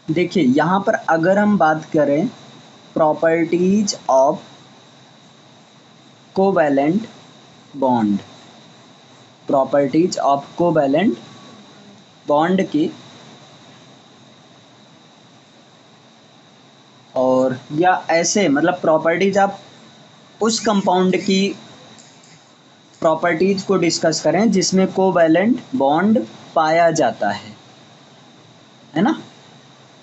देखिए यहाँ पर अगर हम बात करें properties of covalent bond, properties of covalent bond की, और या ऐसे मतलब प्रॉपर्टीज आप उस कंपाउंड की प्रॉपर्टीज को डिस्कस करें जिसमें कोवैलेंट बॉन्ड पाया जाता है ना।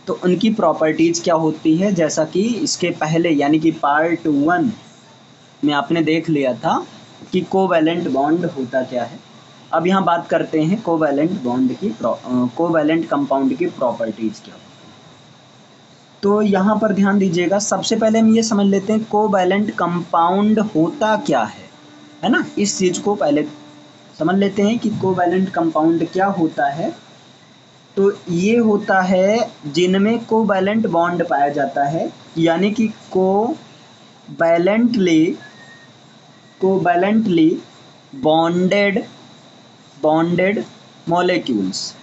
तो उनकी प्रॉपर्टीज क्या होती है, जैसा कि इसके पहले यानी कि पार्ट 1 में आपने देख लिया था कि कोवैलेंट बॉन्ड होता क्या है। अब यहाँ बात करते हैं कोवैलेंट बॉन्ड की, कोवैलेंट कंपाउंड की प्रॉपर्टीज क्या होती है। तो यहाँ पर ध्यान दीजिएगा, सबसे पहले हम ये समझ लेते हैं कोवैलेंट कंपाउंड होता क्या है ना। इस चीज को पहले समझ लेते हैं कि कोवैलेंट कंपाउंड क्या होता है। तो ये होता है जिनमें कोवैलेंट बॉन्ड पाया जाता है, यानी कि covalently bonded molecules,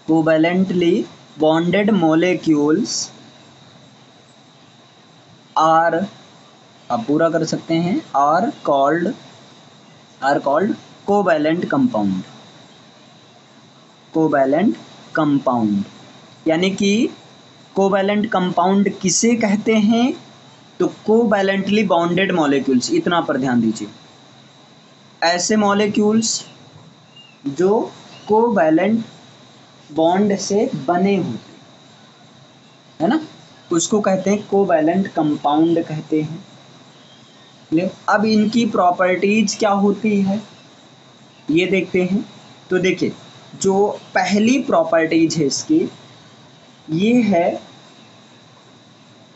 covalently bonded molecules are, आप पूरा कर सकते हैं, are called covalent compound. Covalent compound यानी कि कोवैलेंट कंपाउंड किसे कहते हैं, तो कोवैलेंटली बॉन्डेड मॉलिक्यूल्स, इतना पर ध्यान दीजिए। ऐसे मॉलिक्यूल्स जो कोवैलेंट बॉन्ड से बने होते है ना, उसको कहते हैं कोवैलेंट कंपाउंड कहते हैं। अब इनकी प्रॉपर्टीज क्या होती है ये देखते हैं। तो देखिए जो पहली प्रॉपर्टीज है इसकी, ये है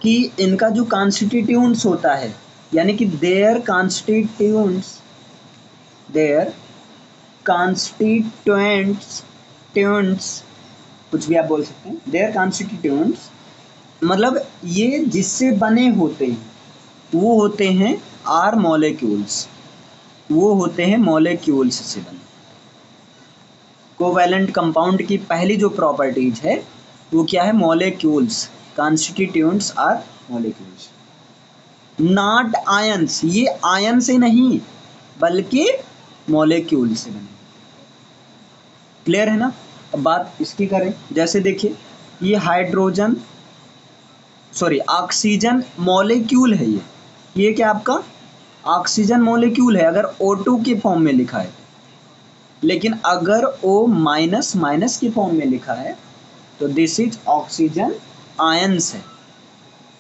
कि इनका जो कॉन्स्टिट्यूएंट्स होता है, यानी कि देयर कॉन्स्टिट्यूएंट्स कुछ भी आप बोल सकते हैं, देयर कॉन्स्टिट्यूएंट्स मतलब ये जिससे बने होते हैं वो होते हैं आर मॉलिक्यूल्स, वो होते हैं मॉलिक्यूल्स से बने। कोवैलेंट कंपाउंड की पहली जो प्रॉपर्टीज है वो क्या है, molecules, constituents are molecules, not ions, ये आयन से नहीं बल्कि मॉलिक्यूल से बने। क्लियर है ना। अब बात इसकी करें, जैसे देखिए ये ऑक्सीजन मॉलिक्यूल है, ये क्या आपका ऑक्सीजन मॉलिक्यूल है अगर O2 के फॉर्म में लिखा है, लेकिन अगर O- के फॉर्म में लिखा है तो दिस इज ऑक्सीजन आयंस है,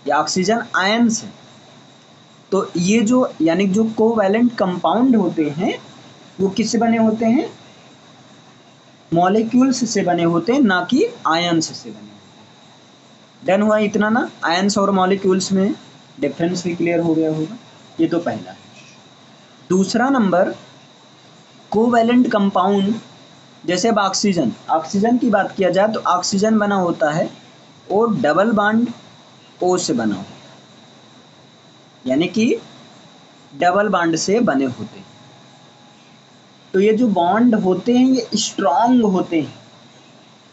या ऑक्सीजन आयंस है। तो ये जो यानी जो कोवैलेंट कंपाउंड होते हैं वो किससे बने होते हैं, मॉलिक्यूल्स से बने होते हैं, ना कि आयंस से बने होते हैं। डन हुआ इतना ना, आयंस और मॉलिक्यूल्स में डिफरेंस भी क्लियर हो गया होगा। ये तो पहला है। दूसरा नंबर, कोवैलेंट कंपाउंड, जैसे अब ऑक्सीजन की बात किया जाए तो ऑक्सीजन बना होता है ओ डबल बॉन्ड O से बना होता है, यानी कि डबल बॉन्ड से बने होते हैं। तो ये जो बॉन्ड होते हैं ये स्ट्रांग होते हैं,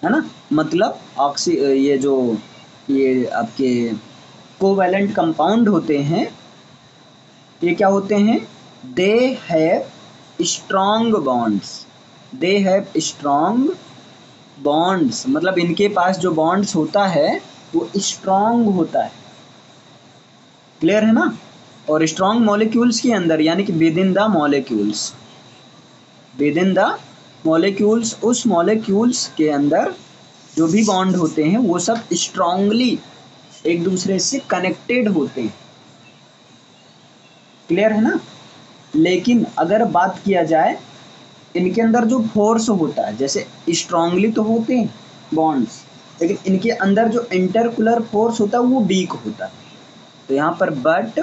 है ना। मतलब ये आपके कोवैलेंट कंपाउंड होते हैं, ये क्या होते हैं, दे हैव स्ट्रांग बॉन्ड्स, मतलब इनके पास जो बॉन्ड्स होता है वो स्ट्रांग होता है। क्लियर है ना। और स्ट्रांग मॉलिक्यूल्स के अंदर, यानी कि विद इन द मॉलिक्यूल्स, उस मॉलिक्यूल्स के अंदर जो भी बॉन्ड होते हैं वो सब स्ट्रांगली एक दूसरे से कनेक्टेड होते हैं। क्लियर है ना। लेकिन अगर बात किया जाए इनके अंदर जो फोर्स होता है, जैसे स्ट्रांगली तो होते हैं बॉन्ड्स, लेकिन इनके अंदर जो इंटरकुलर फोर्स होता है वो वीक होता है। तो यहाँ पर but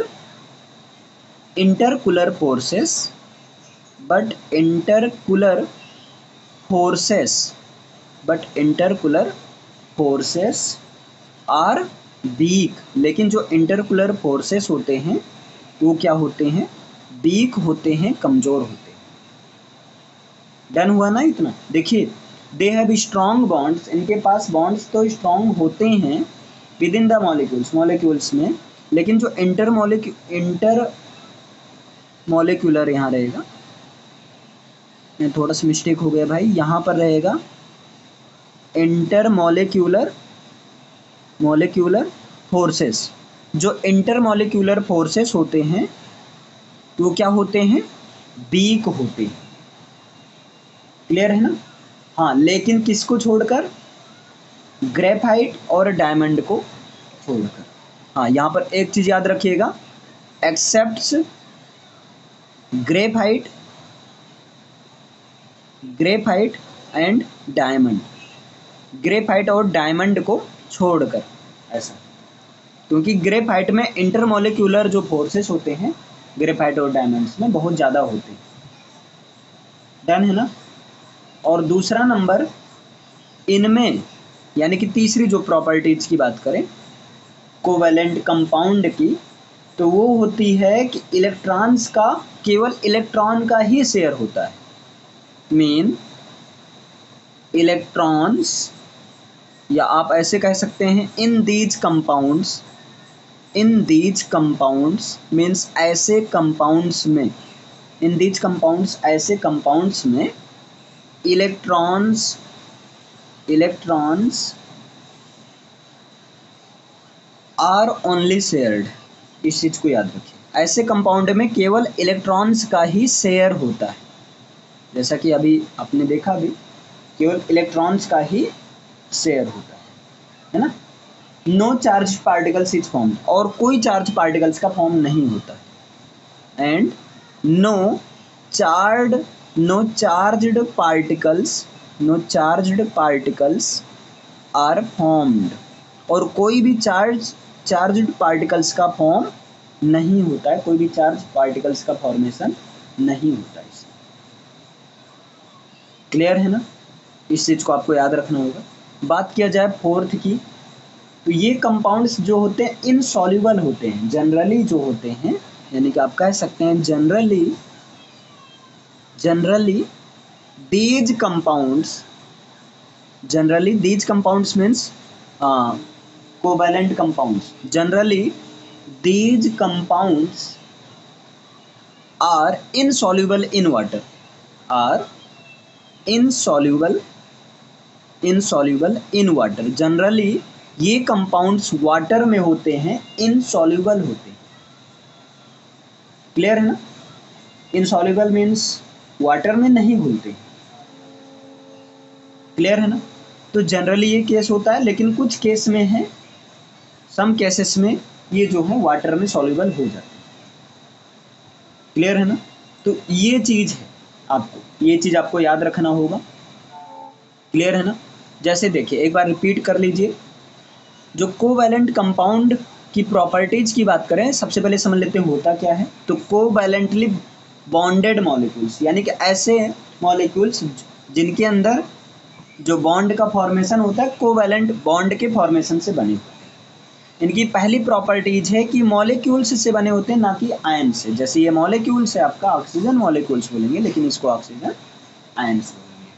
intermolecular forces are weak, लेकिन जो इंटरकुलर फोर्सेस होते हैं वो क्या होते हैं, वीक होते हैं, कमजोर होते हैं। डन हुआ ना इतना। देखिए दे हैव स्ट्रॉन्ग बॉन्ड्स, इनके पास बॉन्ड्स तो स्ट्रॉन्ग होते हैं with in the molecules, molecules में, लेकिन जो इंटर मॉलिक्यूलर यहाँ रहेगा, थोड़ा सा मिस्टेक हो गया भाई, यहाँ पर रहेगा इंटर मॉलिक्यूलर फोर्सेस। जो इंटर मॉलिक्यूलर फोर्सेस होते हैं वो क्या होते हैं, वीक होते हैं। क्लियर है ना? हाँ, लेकिन किसको छोड़कर, ग्रेफाइट और डायमंड को छोड़कर। हाँ, यहाँ पर एक चीज याद रखिएगा, accepts graphite and diamond, graphite और डायमंड को छोड़कर, ऐसा, क्योंकि ग्रेफाइट में इंटरमोलिक्यूलर जो फोर्सेस होते हैं ग्रेफाइट और डायमंड्स में बहुत ज़्यादा होते हैं। डन है ना? और दूसरा नंबर इनमें, यानी कि तीसरी जो प्रॉपर्टीज की बात करें कोवैलेंट कंपाउंड की, तो वो होती है कि इलेक्ट्रॉन्स का केवल इलेक्ट्रॉन का ही शेयर होता है। मीन इलेक्ट्रॉन्स, या आप ऐसे कह सकते हैं इन दीज कंपाउंड्स मीन्स ऐसे कंपाउंड्स में, इन दीज कंपाउंड्स ऐसे कंपाउंड्स में इलेक्ट्रॉन्स आर ओनली शेयर्ड। इस चीज को याद रखिए, ऐसे कंपाउंड में केवल इलेक्ट्रॉन्स का ही शेयर होता है, जैसा कि अभी आपने देखा भी, केवल इलेक्ट्रॉन्स का ही शेयर होता है ना? No charge particles is formed, और कोई चार्ज पार्टिकल्स का फॉर्म नहीं होता है। And no charged particles are formed, और कोई भी चार्ज्ड पार्टिकल्स का फॉर्म नहीं होता है, कोई भी चार्ज पार्टिकल्स का फॉर्मेशन नहीं होता है। क्लियर है ना? इस चीज को आपको याद रखना होगा। बात किया जाए फोर्थ की, तो ये कंपाउंड्स जो होते हैं इनसॉल्युबल होते हैं, जनरली जो होते हैं, यानी कि आप कह सकते हैं generally these compounds means covalent compounds, generally these compounds are insoluble in water, insoluble in water. Generally ये कंपाउंड्स वाटर में होते हैं, इनसॉल्युबल होते हैं। क्लियर है ना? इनसॉल्युबल मीन्स वाटर में नहीं घुलते। क्लियर है ना? तो जनरली ये केस होता है, लेकिन कुछ केस में है, सम केसेस में ये जो है वाटर में सॉल्युबल हो जाते हैं। क्लियर है ना? तो ये चीज है, ये चीज आपको याद रखना होगा। क्लियर है ना? जैसे देखिए, एक बार रिपीट कर लीजिए, जो कोवैलेंट कंपाउंड की प्रॉपर्टीज की बात करें, सबसे पहले समझ लेते हैं होता क्या है। तो कोवैलेंटली बॉन्डेड मॉलिक्यूल्स, यानी कि ऐसे मॉलिक्यूल्स जिनके अंदर जो बॉन्ड का फॉर्मेशन होता है कोवैलेंट बॉन्ड के फॉर्मेशन से बने होते हैं। इनकी पहली प्रॉपर्टीज है कि मॉलिक्यूल्स से बने होते हैं, ना कि आयन से। जैसे ये मॉलिक्यूल्स है आपका, ऑक्सीजन मॉलिक्यूल्स बोलेंगे, लेकिन इसको ऑक्सीजन आयन्स बोलेंगे।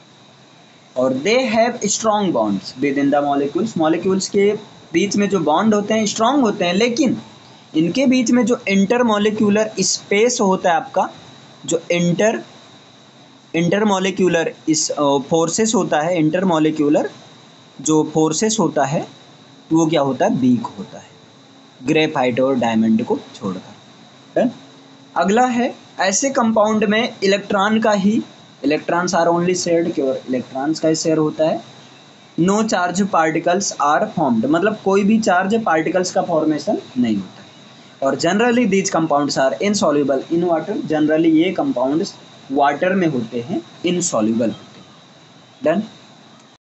और they have strong bonds with in the molecules, molecules के बीच में जो बॉन्ड होते हैं स्ट्रॉन्ग होते हैं, लेकिन इनके बीच में जो इंटरमॉलिक्यूलर स्पेस होता है आपका, जो इंटरमॉलिक्यूलर इस फोर्सेस होता है, इंटरमॉलिक्यूलर जो फोर्सेस होता है वो क्या होता है, वीक होता है, ग्रेफाइट और डायमंड को छोड़कर। अगला है, ऐसे कंपाउंड में इलेक्ट्रॉन्स आर ओनली शेयर्ड, केवल इलेक्ट्रॉन्स का ही शेयर होता है। No charge particles are formed, मतलब कोई भी चार्ज पार्टिकल्स का फॉर्मेशन नहीं होता है। और generally these compounds are insoluble in water, generally ये कंपाउंड्स वाटर में होते हैं, इनसॉल्युबल होते हैं। डन।